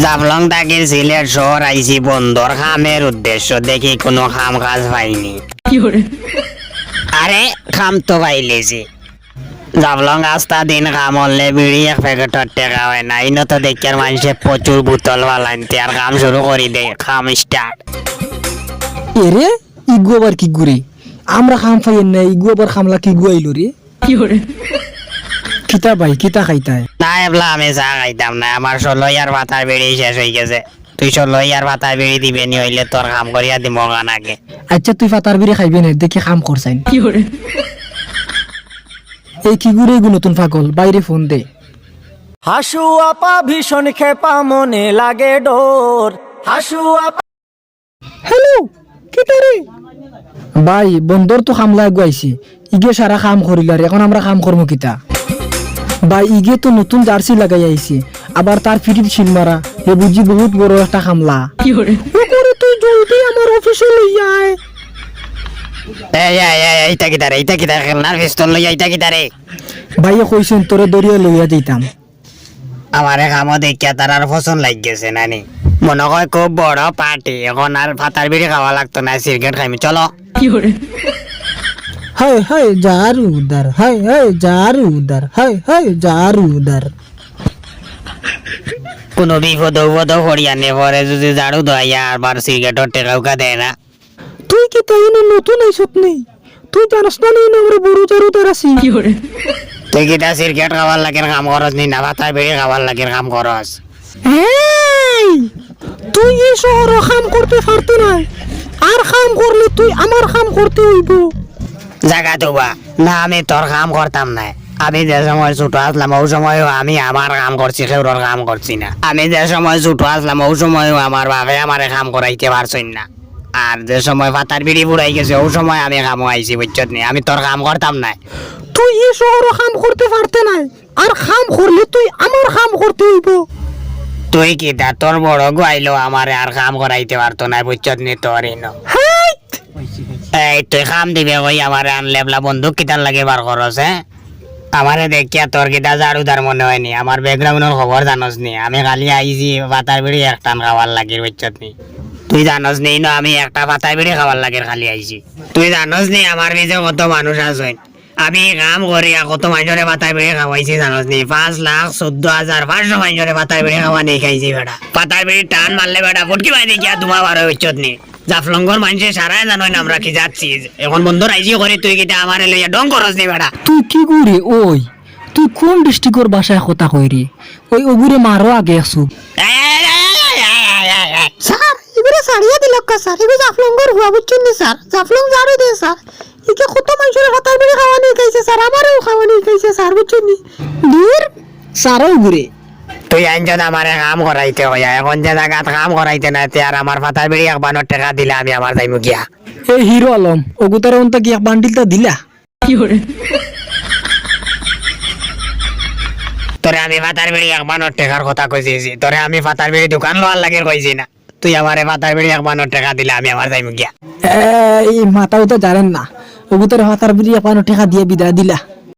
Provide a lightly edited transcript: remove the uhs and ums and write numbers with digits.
জাফলং থাকি সিলেট শহর আইছি বন্দর খামের উদ্দেশ্য দেখি কোনো খাম কাজ পাইনি। আরে খাম তো পাইলেছি। জাফলং রাস্তা দিন কাম হলে বিড়ি এক প্যাকেটের টেকা হয় না। ইনো তো দেখি আর মানুষে প্রচুর বোতল বালাইতে আর কাম শুরু করি দে খাম স্টার্ট। এরে ইগু আবার কি গুরে আমরা খাম পাইয়েন না ইগু আবার খামলা কি গুয়াইলো রে কিতা ভাই কিতা খাইতায় না এবলা আমি চা খাইতাম না, আমার 16 আর ভাতার বিড়ি শেষ হয়ে গেছে। তুই 16 আর ভাতার বিড়ি দিবে নি হইলে তোর কাম করিয়া দিব গান আগে। আচ্ছা তুই ফাতার বিড়ি খাইবে না দেখি খাম করছাইন এই কি গুরে এগু নতুন পাগল বাইরে ফোন দে। হাসু আপা ভীষণ খেপা মনে লাগে ডোর। হাসু আপা হ্যালো কিতা রে ভাই বন্দর তো খামলা গুয়াইছি ইগে সারা কাম করিলার এখন আমরা কাম করবো কিতা ভাই ইগে তো নতুন জার্সি লাগাই আইছি আবার তার ফিটির ছিল মারা এ বুঝি বহুত বড় একটা খামলা ওরে তুই জলদি আমার অফিসে লইয়া আয়। এইটা কি তারে খেলনার পিস্তল লইয়া এইটা কি তারে ভাইয়া কইছেন তোরে দরিয়া লইয়া দিতাম। আমারে কামও দেখিয়া তার আর পছন্দ লাগ গেছে নানি। মনে হয় খুব বড় পার্টি, এখন আর ভাতার বিড়ি খাওয়া লাগতো না, সিগারেট খাইমি চলো। হায় হায় জারু উদার হায় হায় জারু উদার হায় হায় জারু উদার। কোনো বিপদ করিয়া নে পরে যদি ঝাড়ু দেয়া আবার সিগারেটের টেকাউকা দেয় না। তুই কি তাই না নতুন আইছত নেই তুই জানাস না নেই আমরা বড় জারু উদার আছি তুই কিটা সিগারেট খাওয়ার লাগে কাম করস নি না ভাতার বিড়ি খাওয়ার লাগে কাম করস? এই তুই এই শহর কাম করতে পারতে না আর কাম করলে তুই আমার কাম করতে হইব। জাগা তোবা না আমি তোর কাম করতাম না। আমি যে সময় ছোট আসলাম ওই সময়ও আমি আমার কাম করছি, কেউর কাম করছি না। আমি যে সময় ছোট আসলাম ওই সময়ও আমার বাপে আমারে কাম করাইতে পারছেন না। আর যে সময় ভাতার বিড়ি বুড়াই গেছে ওই সময় আমি কামও আইছি বুঝছত নি, আমি তোর কাম করতাম না। তুই এই শহর কাম করতে পারতে না আর কাম করলে তুই আমার কাম করতে হইব। তুই কি তা তোর বড় গাইলো আমারে আর কাম করাইতে পারতো না বুঝছত নি তোর ইনো। এই তুই কাম দিবে ওই আমারে আনলেবলা বন্দুক কিতার লাগে বার করস? হ্যাঁ আমারে দেখিয়া তোর কিটা জারুদার মনে হয়নি, আমার ব্যাকগ্রাউন্ডের খবর জানোস নি? আমি খালি আইছি ভাতার বিড়ি এক টান খাওয়ার লাগে বুঝছত নি। তুই জানোস নি না আমি একটা ভাতার বিড়ি খাওয়ার লাগে খালি আইছি? তুই জানোস নি আমার পিছে কত মানুষ আছে? আমি কাম করিয়া কত মানুষরে ভাতার বিড়ি খাওয়াইছি জানোস নি? 5,14,500 মানুষরে ভাতার বিড়ি খাওয়া নেই খাইছি বেটা। ভাতার বিড়ি টান মারলে বেটা ফুটকি বাই দেখিয়া তোমার বারো বুঝছত নি। জাফলঙ্গর মানুষে সারাই জানোই না আমরা কি যাচ্ছি, এখন বন্ধ রাইজি করে তুই কিটা আমারে লইয়া ডং করস নি বেটা? তুই কি গুরে ওই তুই কোন ডিস্ট্রিক্টর ভাষায় কথা কই রে? ওই ওগুরে মারো আগে আসু স্যার এগুলো সারিয়া দিল কা স্যার এগুলো জাফলঙ্গর হুয়া বুঝছেন নি স্যার জাফলং জারু দে স্যার একে কত মানুষের ভাতার বিড়ি খাওয়া নেই খাইছে স্যার আমারও খাওয়া নেই খাইছে স্যার বুঝছেন নি দূর স্যারও ঘুরে। তুই আইনজন আমারে কাম করাইতে হইয়া এখন যে জায়গাত কাম করাইতে না তে আর আমার ভাতার বিড়ি 1 টাকা দিলে আমি আমার যাইমু গিয়া। এই হিরো আলম ওগুতার অন্ত কি এক বান্ডিলটা দিলা তোরে আমি ভাতার বিড়ি 1 টাকার কথা কইছি, তোরে আমি ভাতার বিড়ি দোকান লোয়ার লাগে কইছি না? তুই আমারে ভাতার বিড়ি 1 টাকা দিলে আমি আমার যাইমু গিয়া। এই মাথাও তো জানেন না ওগুতার ভাতার বিড়ি 1 টাকা দিয়ে বিদায় দিলা।